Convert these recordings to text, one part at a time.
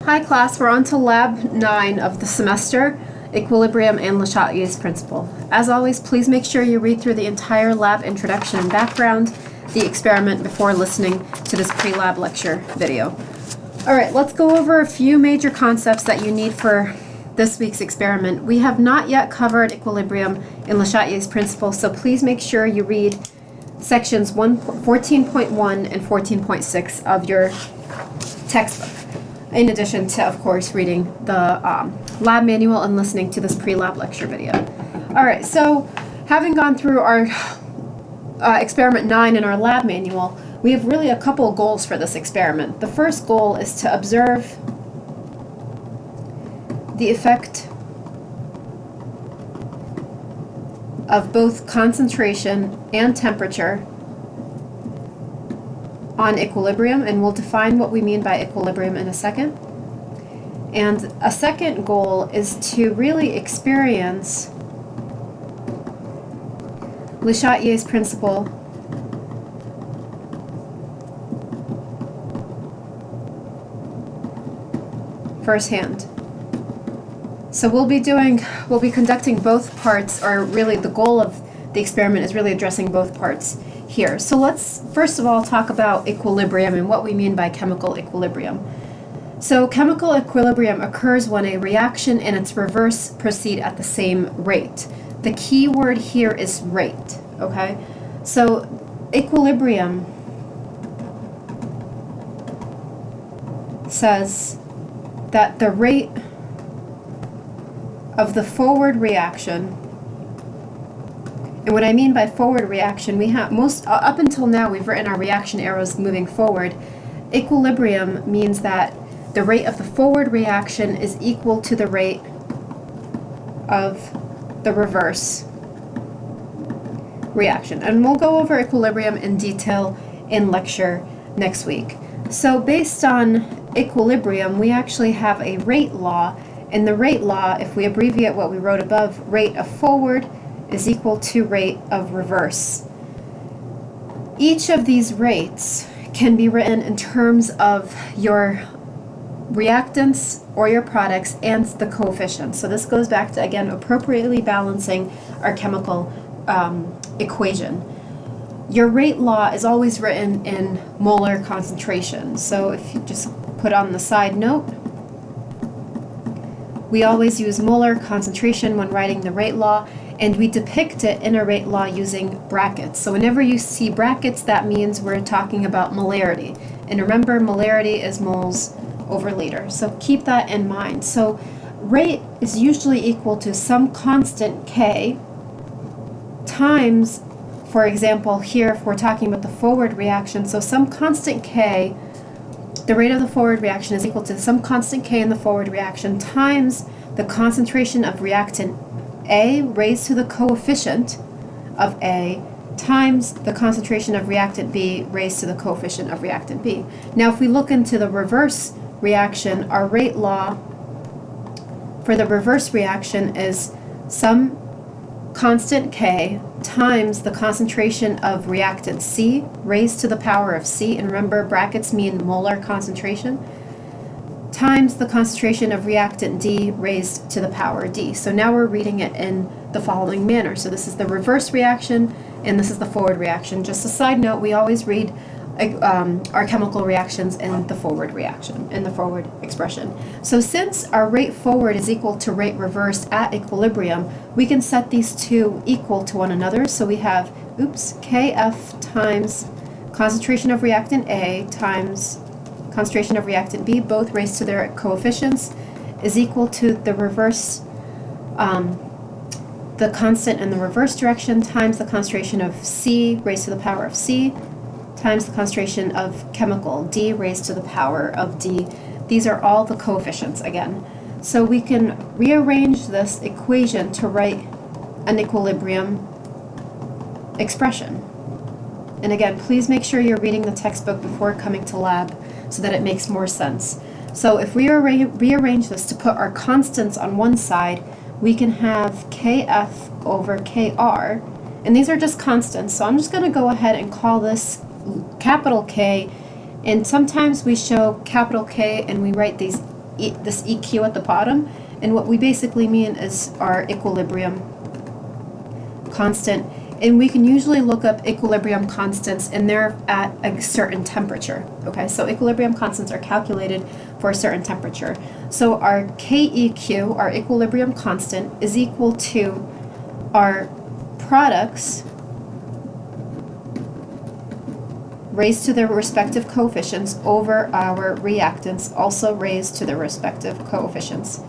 Hi class, we're on to lab 9 of the semester, equilibrium and Le Chatelier's principle. As always, please make sure you read through the entire lab introduction and background, the experiment before listening to this pre-lab lecture video. Alright, let's go over a few major concepts that you need for this week's experiment. We have not yet covered equilibrium in Le Chatelier's principle, so please make sure you read sections 14.1 and 14.6 of your textbook, in addition to, of course, reading the lab manual and listening to this pre-lab lecture video. All right, so having gone through our experiment 9 in our lab manual, we have really a couple goals for this experiment. The first goal is to observe the effect of both concentration and temperature on equilibrium, and we'll define what we mean by equilibrium in a second. And a second goal is to really experience Le Chatelier's principle firsthand. So we'll be conducting both parts, or really the goal of the experiment is really addressing both parts here. So let's first of all talk about equilibrium and what we mean by chemical equilibrium. So chemical equilibrium occurs when a reaction and its reverse proceed at the same rate. The key word here is rate, okay? So equilibrium says that the rate of the forward reaction, and what I mean by forward reaction, we have up until now we've written our reaction arrows moving forward. Equilibrium means that the rate of the forward reaction is equal to the rate of the reverse reaction. And we'll go over equilibrium in detail in lecture next week. So based on equilibrium, we actually have a rate law. In the rate law, if we abbreviate what we wrote above, rate of forward is equal to rate of reverse. Each of these rates can be written in terms of your reactants or your products and the coefficients. So this goes back to, again, appropriately balancing our chemical equation. Your rate law is always written in molar concentration. So if you just put on the side note, we always use molar concentration when writing the rate law, and we depict it in a rate law using brackets. So whenever you see brackets, that means we're talking about molarity. And remember, molarity is moles over liter. So keep that in mind. So rate is usually equal to some constant K times, for example, here if we're talking about the forward reaction, so some constant K, the rate of the forward reaction is equal to some constant K in the forward reaction times the concentration of reactant A raised to the coefficient of A times the concentration of reactant B raised to the coefficient of reactant B. Now if we look into the reverse reaction, our rate law for the reverse reaction is some constant K times the concentration of reactant C raised to the power of C, and remember brackets mean molar concentration, times the concentration of reactant D raised to the power D. So now we're reading it in the following manner. So this is the reverse reaction and this is the forward reaction. Just a side note, we always read our chemical reactions in the forward reaction, in the forward expression. So since our rate forward is equal to rate reverse at equilibrium, we can set these two equal to one another. So we have, Kf times concentration of reactant A times concentration of reactant B, both raised to their coefficients, is equal to the reverse, the constant in the reverse direction times the concentration of C raised to the power of C times the concentration of chemical D raised to the power of D. These are all the coefficients again. So we can rearrange this equation to write an equilibrium expression. And again, please make sure you're reading the textbook before coming to lab so that it makes more sense. So if we rearrange this to put our constants on one side, we can have Kf over Kr, and these are just constants. So I'm just going to go ahead and call this capital K, and sometimes we show capital K and we write these this EQ at the bottom, and what we basically mean is our equilibrium constant. And we can usually look up equilibrium constants, and they're at a certain temperature. Okay, so equilibrium constants are calculated for a certain temperature. So our KEQ, our equilibrium constant, is equal to our products raised to their respective coefficients over our reactants, also raised to their respective coefficients.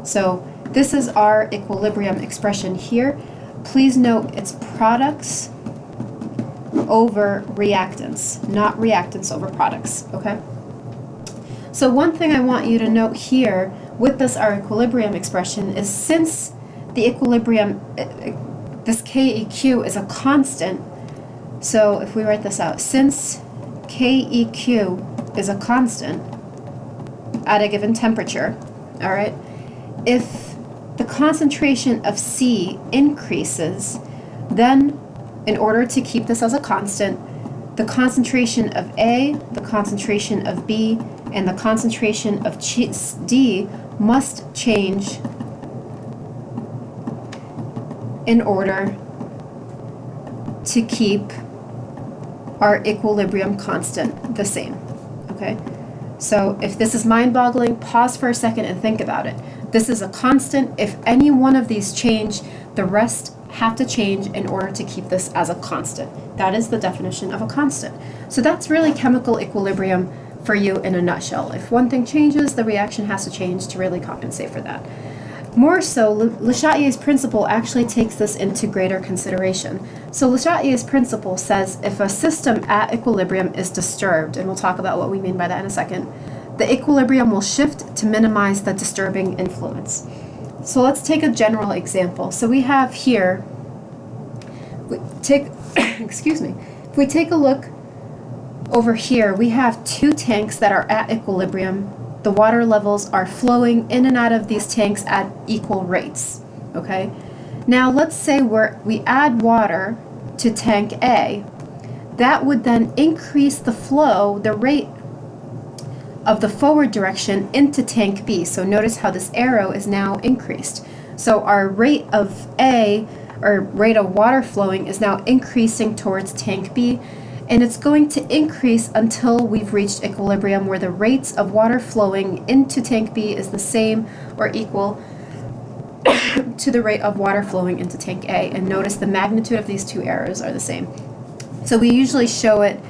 So this is our equilibrium expression here. Please note it's products over reactants, not reactants over products, okay? So one thing I want you to note here with this our equilibrium expression is, since the equilibrium, this KEQ is a constant, so if we write this out, since KEQ is a constant at a given temperature, all right, if the concentration of C increases, then in order to keep this as a constant, the concentration of A, the concentration of B, and the concentration of D must change in order to keep our equilibrium constant the same, okay? So if this is mind-boggling, pause for a second and think about it. This is a constant. If any one of these change, the rest have to change in order to keep this as a constant. That is the definition of a constant. So that's really chemical equilibrium for you in a nutshell. If one thing changes, the reaction has to change to really compensate for that. More so, Le Chatelier's principle actually takes this into greater consideration. So Le Chatelier's principle says if a system at equilibrium is disturbed, and we'll talk about what we mean by that in a second, the equilibrium will shift to minimize the disturbing influence. So let's take a general example. So we have here, excuse me, if we take a look over here, we have two tanks that are at equilibrium. The water levels are flowing in and out of these tanks at equal rates, okay? Now let's say we add water to tank A. That would then increase the flow, the rate of the forward direction into tank B. So notice how this arrow is now increased. So our rate of A, or rate of water flowing, is now increasing towards tank B, and it's going to increase until we've reached equilibrium, where the rates of water flowing into tank B is the same or equal to the rate of water flowing into tank A. And notice the magnitude of these two arrows are the same. So we usually show it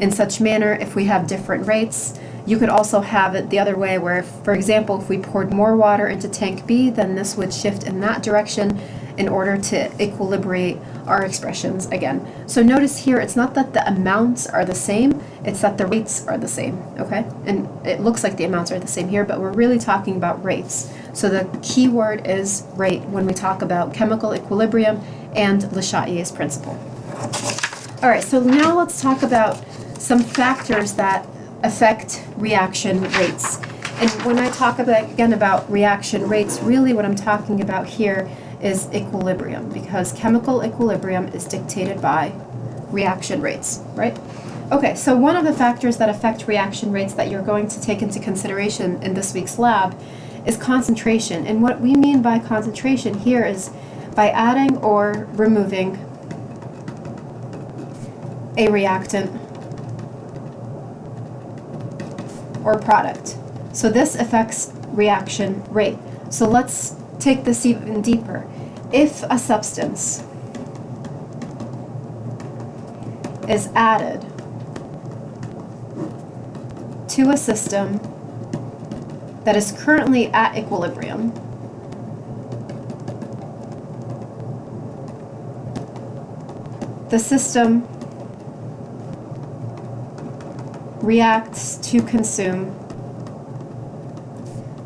in such manner if we have different rates. You could also have it the other way, where, for example, if we poured more water into tank B, then this would shift in that direction in order to equilibrate our expressions again. So notice here, it's not that the amounts are the same, it's that the rates are the same, okay? And it looks like the amounts are the same here, but we're really talking about rates. So the key word is rate when we talk about chemical equilibrium and Le Chatelier's principle. All right, so now let's talk about some factors that affect reaction rates. And when I talk about reaction rates, really what I'm talking about here is equilibrium, because chemical equilibrium is dictated by reaction rates, right? Okay, so one of the factors that affect reaction rates that you're going to take into consideration in this week's lab is concentration. And what we mean by concentration here is by adding or removing a reactant or product. So this affects reaction rate. So let's take this even deeper. If a substance is added to a system that is currently at equilibrium, the system reacts to consume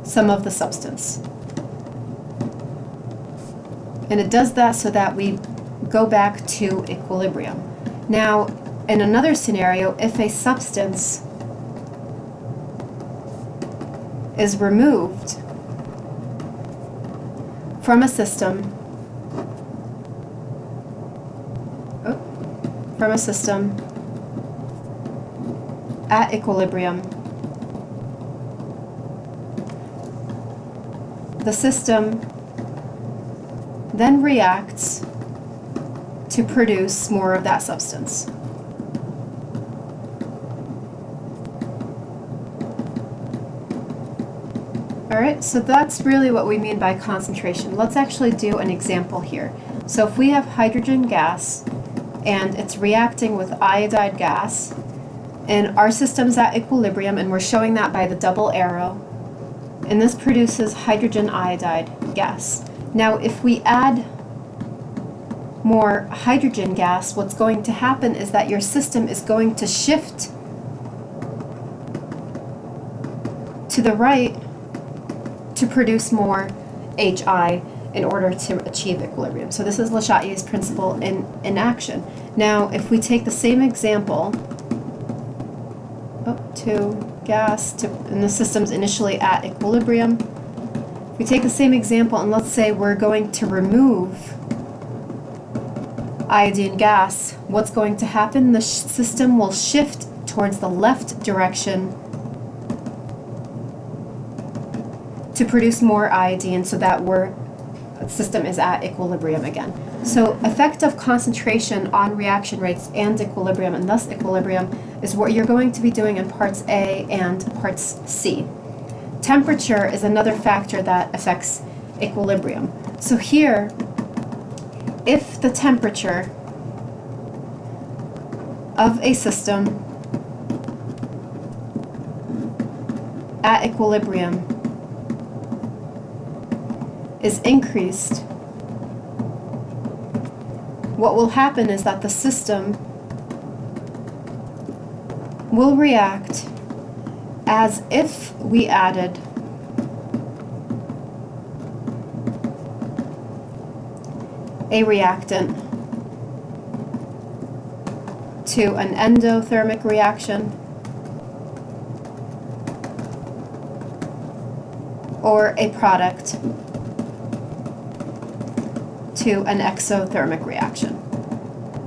some of the substance. And it does that so that we go back to equilibrium. Now, in another scenario, if a substance is removed from a system, at equilibrium, the system then reacts to produce more of that substance. All right, so that's really what we mean by concentration. Let's actually do an example here. So if we have hydrogen gas and it's reacting with iodide gas, and our system's at equilibrium, and we're showing that by the double arrow, and this produces hydrogen iodide gas. Now, if we add more hydrogen gas, what's going to happen is that your system is going to shift to the right to produce more HI in order to achieve equilibrium. So this is Le Chatelier's principle in action. Now, if we take the same example, to gas, and the system's initially at equilibrium, we take the same example and let's say we're going to remove iodine gas. What's going to happen? The system will shift towards the left direction to produce more iodine so that the system is at equilibrium again. So effective concentration on reaction rates and equilibrium, and thus equilibrium, is what you're going to be doing in parts A and parts C. Temperature is another factor that affects equilibrium. So here, if the temperature of a system at equilibrium is increased, what will happen is that the system will react as if we added a reactant to an endothermic reaction or a product to an exothermic reaction.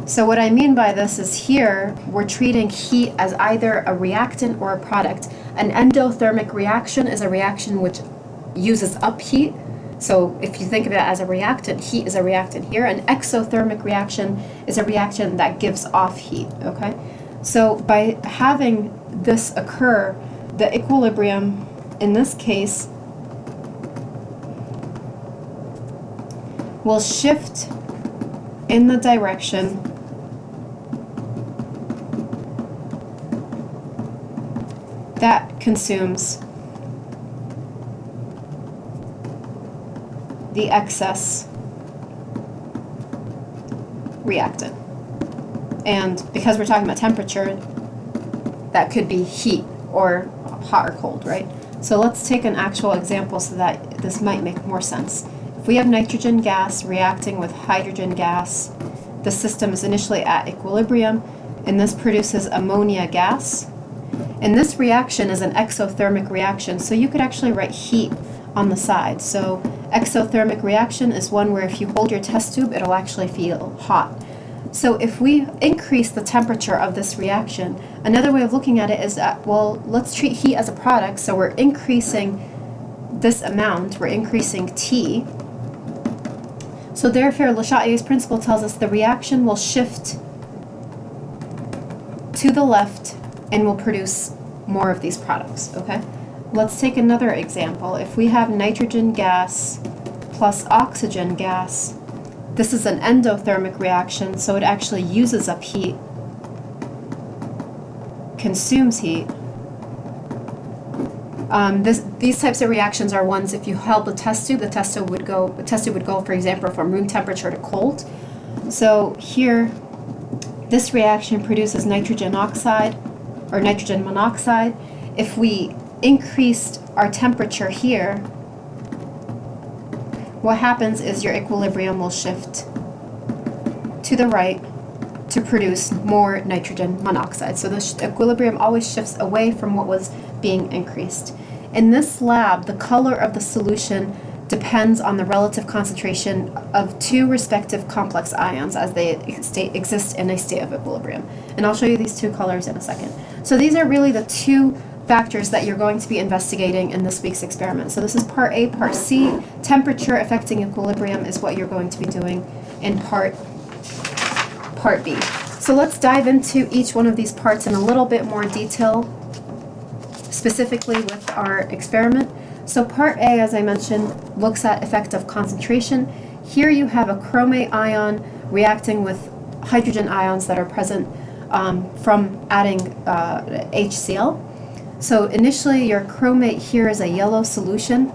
So what I mean by this is here we're treating heat as either a reactant or a product. An endothermic reaction is a reaction which uses up heat. So if you think of it as a reactant, heat is a reactant here. An exothermic reaction is a reaction that gives off heat, okay? So by having this occur, the equilibrium in this case will shift in the direction that consumes the excess reactant. And because we're talking about temperature, that could be heat or hot or cold, right? So let's take an actual example so that this might make more sense. If we have nitrogen gas reacting with hydrogen gas, the system is initially at equilibrium, and this produces ammonia gas. And this reaction is an exothermic reaction, so you could actually write heat on the side. So exothermic reaction is one where if you hold your test tube, it'll actually feel hot. So if we increase the temperature of this reaction, another way of looking at it is that, well, let's treat heat as a product, so we're increasing this amount, we're increasing T. So therefore, Le Chatelier's principle tells us the reaction will shift to the left and will produce more of these products, okay? Let's take another example. If we have nitrogen gas plus oxygen gas, this is an endothermic reaction, so it actually uses up heat, consumes heat. These types of reactions are ones if you held the test tube would go, for example, from room temperature to cold. So here, this reaction produces nitrogen oxide or nitrogen monoxide. If we increased our temperature here, what happens is your equilibrium will shift to the right to produce more nitrogen monoxide. So the equilibrium always shifts away from what was being increased. In this lab, the color of the solution depends on the relative concentration of two respective complex ions as they exist in a state of equilibrium. And I'll show you these two colors in a second. So these are really the two factors that you're going to be investigating in this week's experiment. So this is part A. Part C, temperature affecting equilibrium, is what you're going to be doing in part B. So let's dive into each one of these parts in a little bit more detail, specifically with our experiment. So part A, as I mentioned, looks at effect of concentration. Here you have a chromate ion reacting with hydrogen ions that are present from adding HCl. So initially your chromate here is a yellow solution.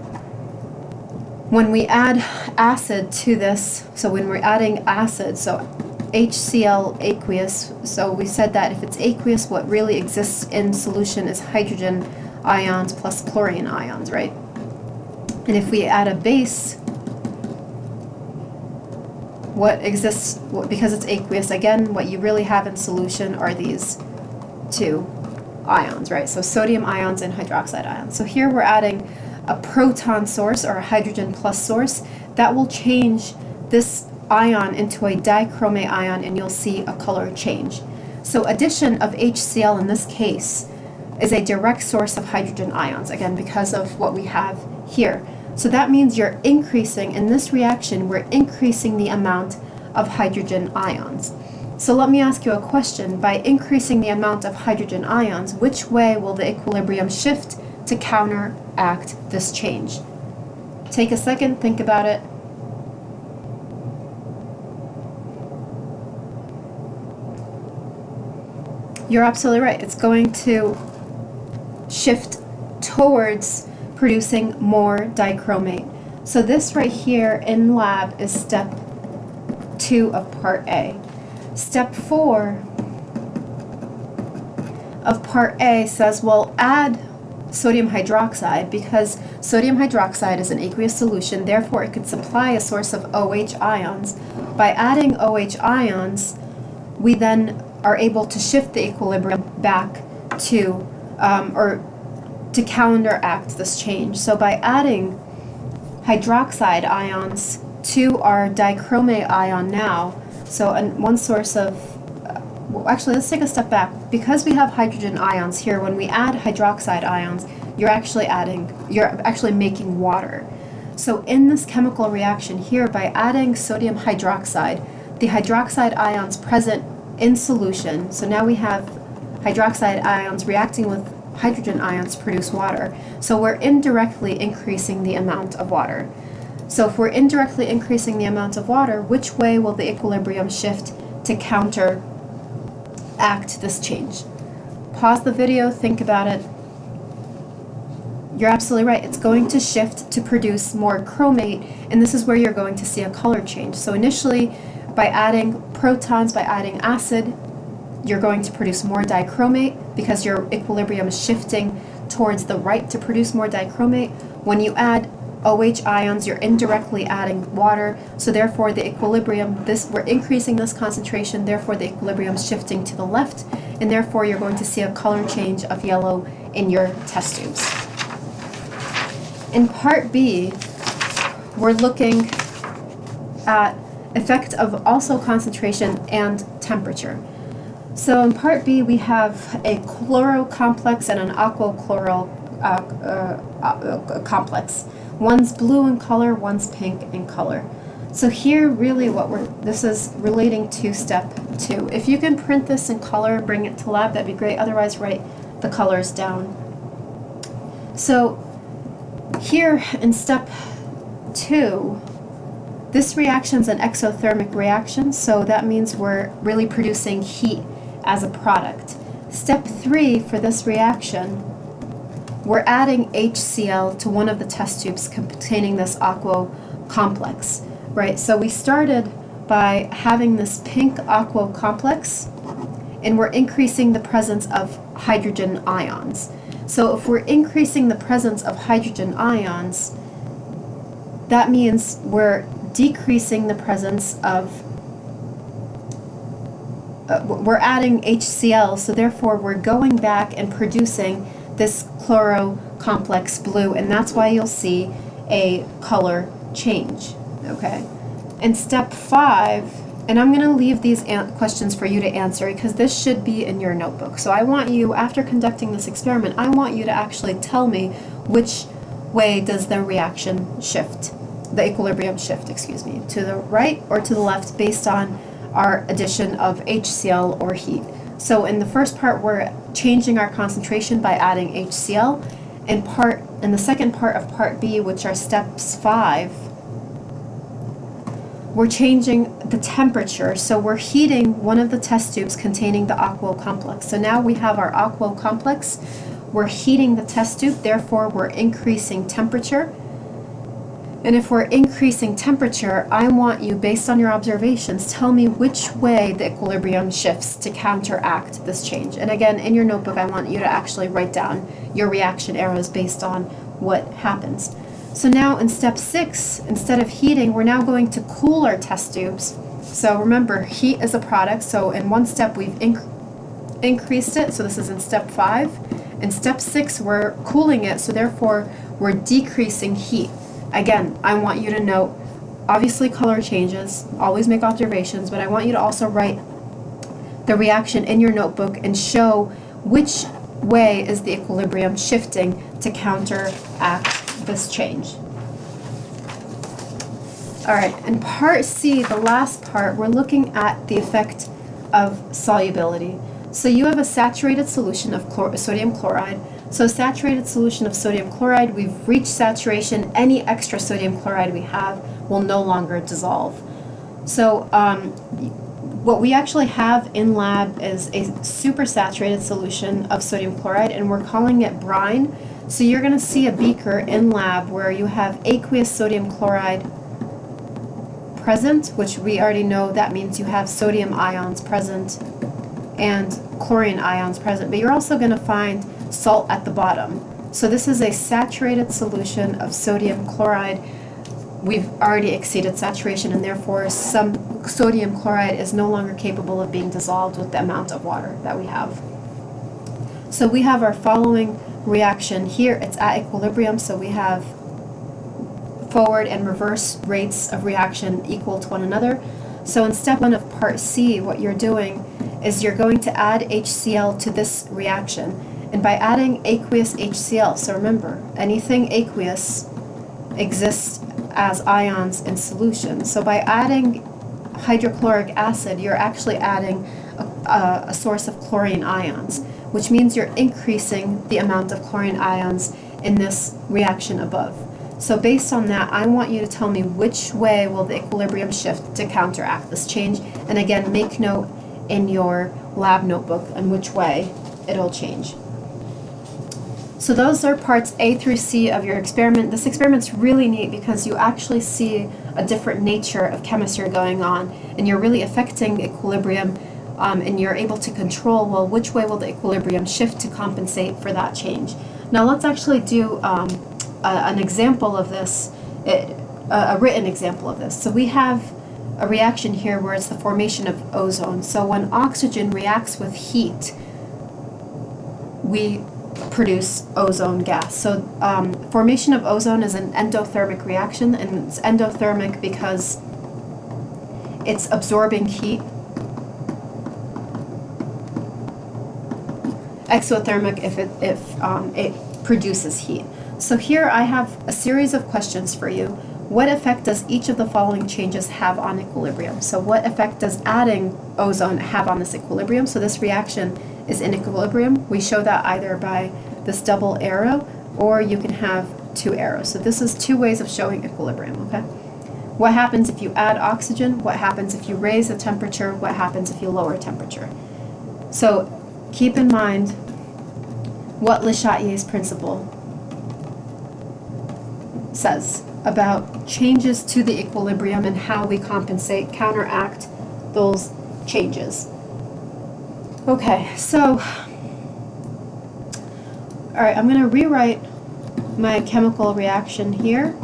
When we add acid to this, so when we're adding acid, so HCl aqueous, so we said that if it's aqueous, what really exists in solution is hydrogen ions plus chlorine ions, right? And if we add a base, what exists, because it's aqueous, again, what you really have in solution are these two ions, right? So sodium ions and hydroxide ions. So here we're adding a proton source or a hydrogen plus source that will change this ion into a dichromate ion, and you'll see a color change. So addition of HCl in this case is a direct source of hydrogen ions, again, because of what we have here. So that means you're increasing, in this reaction, we're increasing the amount of hydrogen ions. So let me ask you a question. By increasing the amount of hydrogen ions, which way will the equilibrium shift to counteract this change? Take a second, think about it. You're absolutely right. It's going to shift towards producing more dichromate. So this right here in lab is step 2 of part A. Step 4 of part A says, well, add sodium hydroxide, because sodium hydroxide is an aqueous solution, therefore it could supply a source of OH ions. By adding OH ions, we then are able to shift the equilibrium back to, or to counteract this change. So by adding hydroxide ions to our dichromate ion now, so one source of, well, actually let's take a step back. Because we have hydrogen ions here, when we add hydroxide ions, you're actually making water. So in this chemical reaction here, by adding sodium hydroxide, the hydroxide ions present in solution, so now we have hydroxide ions reacting with hydrogen ions to produce water. So we're indirectly increasing the amount of water. So if we're indirectly increasing the amount of water, which way will the equilibrium shift to counteract this change? Pause the video, think about it. You're absolutely right. It's going to shift to produce more chromate, and this is where you're going to see a color change. So initially, by adding protons, by adding acid, you're going to produce more dichromate because your equilibrium is shifting towards the right to produce more dichromate. When you add OH ions, you're indirectly adding water, so therefore the equilibrium, we're increasing this concentration, therefore the equilibrium is shifting to the left, and therefore you're going to see a color change of yellow in your test tubes. In part B, we're looking at effect of also concentration and temperature. So in part B, we have a chloro complex and an aquo chloro complex. One's blue in color, one's pink in color. So here really this is relating to step 2. If you can print this in color and bring it to lab, that'd be great. Otherwise, write the colors down. So here in step 2, this reaction is an exothermic reaction, so that means we're really producing heat as a product. Step 3 for this reaction, we're adding HCl to one of the test tubes containing this aquo complex, right? So we started by having this pink aquo complex, and we're increasing the presence of hydrogen ions. So if we're increasing the presence of hydrogen ions, that means we're decreasing the presence of, we're adding HCl, so therefore we're going back and producing this chloro complex blue, and that's why you'll see a color change, okay? In step 5, And I'm going to leave these questions for you to answer because this should be in your notebook. So I want you, after conducting this experiment, I want you to actually tell me which way does the reaction shift, the equilibrium shift, excuse me, to the right or to the left based on our addition of HCl or heat. So in the first part, we're changing our concentration by adding HCl. In the second part of part B, which are steps 5, we're changing the temperature. So we're heating one of the test tubes containing the aquo complex. So now we have our aquo complex. We're heating the test tube, therefore we're increasing temperature. And if we're increasing temperature, I want you, based on your observations, tell me which way the equilibrium shifts to counteract this change. And again, in your notebook, I want you to actually write down your reaction arrows based on what happens. So now in step 6, instead of heating, we're now going to cool our test tubes. So remember, heat is a product, so in one step we've increased it, so this is in step 5. In step 6, we're cooling it, so therefore we're decreasing heat. Again, I want you to note, obviously color changes, always make observations, but I want you to also write the reaction in your notebook and show which way is the equilibrium shifting to counteract this change. All right, in part C, the last part, we're looking at the effect of solubility. So you have a saturated solution of sodium chloride. So saturated solution of sodium chloride, we've reached saturation. Any extra sodium chloride we have will no longer dissolve. So what we actually have in lab is a supersaturated solution of sodium chloride, and we're calling it brine. So you're going to see a beaker in lab where you have aqueous sodium chloride present, which we already know that means you have sodium ions present and chlorine ions present, but you're also going to find salt at the bottom. So this is a saturated solution of sodium chloride. We've already exceeded saturation, and therefore some sodium chloride is no longer capable of being dissolved with the amount of water that we have. So we have our following reaction here. It's at equilibrium, so we have forward and reverse rates of reaction equal to one another. So in step 1 of part C, what you're doing is you're going to add HCl to this reaction. And by adding aqueous HCl, so remember, anything aqueous exists as ions in solution. So by adding hydrochloric acid, you're actually adding a source of chlorine ions, which means you're increasing the amount of chlorine ions in this reaction above. So based on that, I want you to tell me which way will the equilibrium shift to counteract this change. And again, make note in your lab notebook on which way it'll change. So those are parts A through C of your experiment. This experiment's really neat because you actually see a different nature of chemistry going on, and you're really affecting equilibrium, and you're able to control, well, which way will the equilibrium shift to compensate for that change. Now let's actually do an example of this, a written example of this. So we have a reaction here where it's the formation of ozone. So when oxygen reacts with heat, we produce ozone gas. So formation of ozone is an endothermic reaction, and it's endothermic because it's absorbing heat. Exothermic if it produces heat. So here I have a series of questions for you. What effect does each of the following changes have on equilibrium? So what effect does adding ozone have on this equilibrium? So this reaction is in equilibrium. We show that either by this double arrow, or you can have 2 arrows. So this is 2 ways of showing equilibrium, okay? What happens if you add oxygen? What happens if you raise the temperature? What happens if you lower temperature? So keep in mind what Le Chatelier's principle says about changes to the equilibrium and how we compensate, counteract those changes. Okay, so, all right, I'm going to rewrite my chemical reaction here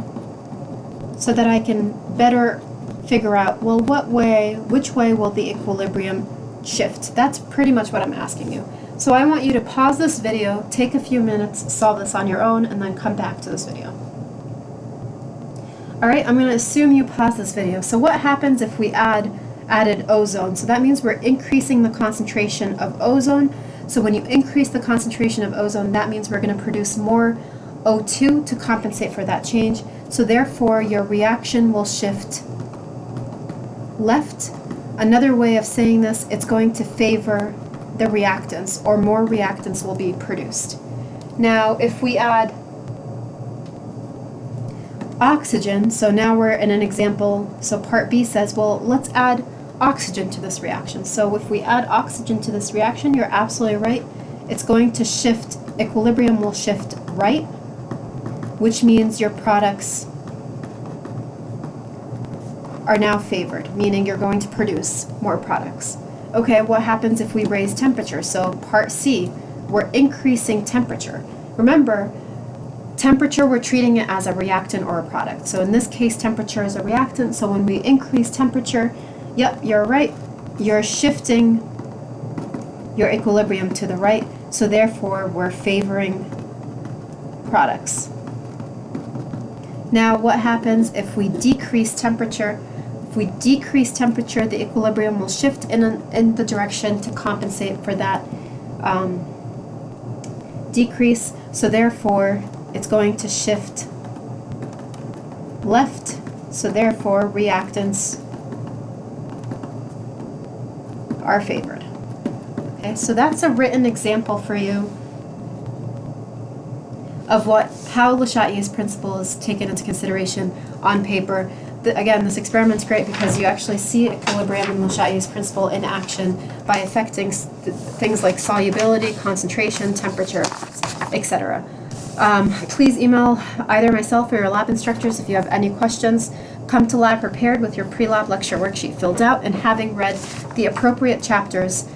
so that I can better figure out, well, which way will the equilibrium shift? That's pretty much what I'm asking you. So I want you to pause this video, take a few minutes, solve this on your own, and then come back to this video. All right, I'm going to assume you pause this video. So what happens if we add added ozone. So that means we're increasing the concentration of ozone. So when you increase the concentration of ozone, that means we're going to produce more O2 to compensate for that change. So therefore, your reaction will shift left. Another way of saying this, it's going to favor the reactants, or more reactants will be produced. Now, if we add oxygen, so now we're in an example, so part B says, well, let's add oxygen to this reaction. So if we add oxygen to this reaction, you're absolutely right. It's going to shift, equilibrium will shift right, which means your products are now favored, meaning you're going to produce more products. Okay, what happens if we raise temperature? So part C, we're increasing temperature. Remember, temperature, we're treating it as a reactant or a product. So in this case, temperature is a reactant. So when we increase temperature, yep, you're right, you're shifting your equilibrium to the right. So therefore, we're favoring products. Now, what happens if we decrease temperature? If we decrease temperature, the equilibrium will shift in the direction to compensate for that decrease. So therefore, it's going to shift left. So therefore, reactants are favored. Okay, so that's a written example for you of how Le Chatelier's principle is taken into consideration on paper. Again, this experiment's great because you actually see equilibrium and Le Chatelier's principle in action by affecting things like solubility, concentration, temperature, etc. Please email either myself or your lab instructors if you have any questions. Come to lab prepared with your pre-lab lecture worksheet filled out and having read the appropriate chapters,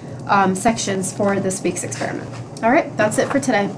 sections for this week's experiment. All right, that's it for today.